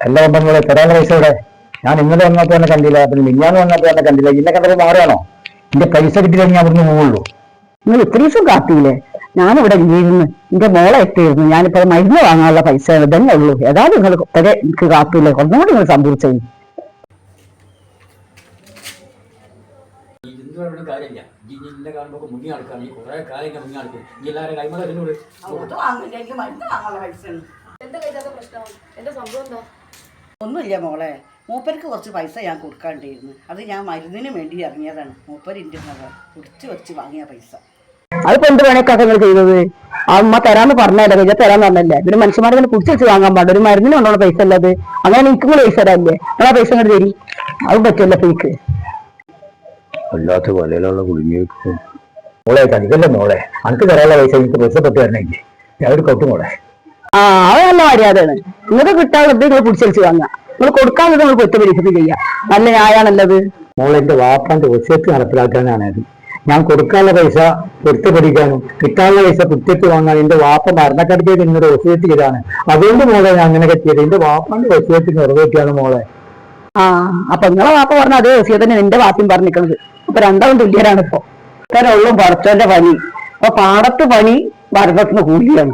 എല്ലാ ബന്ധങ്ങളെ തരാനുള്ള പൈസ ഇവിടെ. ഞാൻ ഇന്നലെ വന്നപ്പോ തന്നെ കണ്ടില്ല, പിന്നെ മിഞ്ഞാന്ന് വന്നപ്പോ തന്നെ കണ്ടില്ല. ഇന്നെ കണ്ടപ്പോ മാറുകയാണോ? എന്റെ പൈസ കിട്ടിയില്ലെങ്കിൽ ഞാൻ ഇവിടുന്ന് പോവുള്ളൂ. നിങ്ങൾ ഇത്ര ദിവസം കാത്തിയില്ലേ? ഞാനിവിടെ ഇല്ലായിരുന്നു, എന്റെ മോളെ എത്തിയിരുന്നു. ഞാനിപ്പോ മരുന്ന് വാങ്ങാനുള്ള പൈസ തന്നെ ഉള്ളൂ. ഏതായാലും നിങ്ങൾ വരെ എനിക്ക് കാത്തില്ലേ, ഒന്നുകൂടി നിങ്ങൾ സംഭവിച്ചത്. കാര്യമില്ല. ഇനി ഇന്നെ കാണുമ്പോൾ മുങ്ങി നടക്കാം. ഈ കുറെ കാര്യം മുങ്ങി നടക്കും. ഈ എല്ലാവരും കൈമള എന്നോട് ഒന്നുമില്ല മോളെ, മൂപ്പർക്ക് കുറച്ച് പൈസ ഞാൻ കൊടുക്കാണ്ടിരുന്നു. അത് ഞാൻ മരുന്നിന് വേണ്ടി ഇറങ്ങിയതാണ്. മൂപ്പരിൻ്റെ കുടിച്ച് വെച്ച് വാങ്ങിയ പൈസ. അതിപ്പോ എന്ത് വേണേക്കാ നിങ്ങൾ ചെയ്തത്? അമ്മ തരാന്ന് പറഞ്ഞല്ലേ, കഴിഞ്ഞാൽ തരാന്ന് പറഞ്ഞല്ലേ. പിന്നെ മനുഷ്യന്മാരെ തന്നെ കുടിച്ച് വെച്ച് വാങ്ങാൻ പാടില്ല. ഒരു മരുന്നിന് കൊണ്ടുള്ള പൈസ അല്ലത്. അങ്ങനെ എനിക്കും കൂടെ പൈസ തരാല്ലേ? നിങ്ങൾ ആ പൈസ ഇങ്ങോട്ട് തരി. അത് പറ്റില്ല പേക്ക്. വല്ലാത്ത വലയിലുള്ള കുടുങ്ങി മോളെ തനിക്കല്ലേ മോളെ, അനക്ക് തരാനുള്ള പൈസ എനിക്ക് പൈസ തൊട്ട് തരണമെങ്കിൽ ഞാൻ ഒരു കൊട്ടു മോളെ. ആ, അത് നല്ല മര്യാദയാണ്. നിങ്ങൾക്ക് കിട്ടാനുള്ളത് നിങ്ങൾ പിടിച്ചടിച്ച് വാങ്ങാം. നിങ്ങൾ കൊടുക്കാതെ നിങ്ങൾ കൊറ്റ പരീക്ഷ ചെയ്യാം. നല്ല ന്യായാണല്ലത്. മോളെ എന്റെ വാപ്പാന്റെ ഒച്ചയ്ക്ക് നടപ്പിലാക്കാനാണത്. ഞാൻ കൊടുക്കാനുള്ള പൈസ പൊരുത്തപ്പെടിക്കാനും കിട്ടാനുള്ള പൈസ കുറ്റത്ത് വാങ്ങാൻ എന്റെ വാപ്പ മരണക്കടിക്കേറ്റ് ഇന്നൊരു ഒച്ചയത്ത് ചെയ്താണ്. അതുകൊണ്ട് മോളെ ഞാൻ അങ്ങനെ കെട്ടിയത് എന്റെ വാപ്പാന്റെ ഒച്ചയത്ത് നിറവേറ്റിയാണ് മോളെ. ആ, അപ്പൊ നിങ്ങളെ വാപ്പ പറഞ്ഞ അതേ ഒസിയ തന്നെ എന്റെ വാപ്പയും പറഞ്ഞിരിക്കുന്നത്. അപ്പൊ രണ്ടാളും തുല്യരാണ്. ഇപ്പൊ ഇത്രേ ഉള്ളൂ പറച്ചോന്റെ പണി. അപ്പൊ പാടത്ത് പണി, മരണത്തിന് കൂലിയാണ്.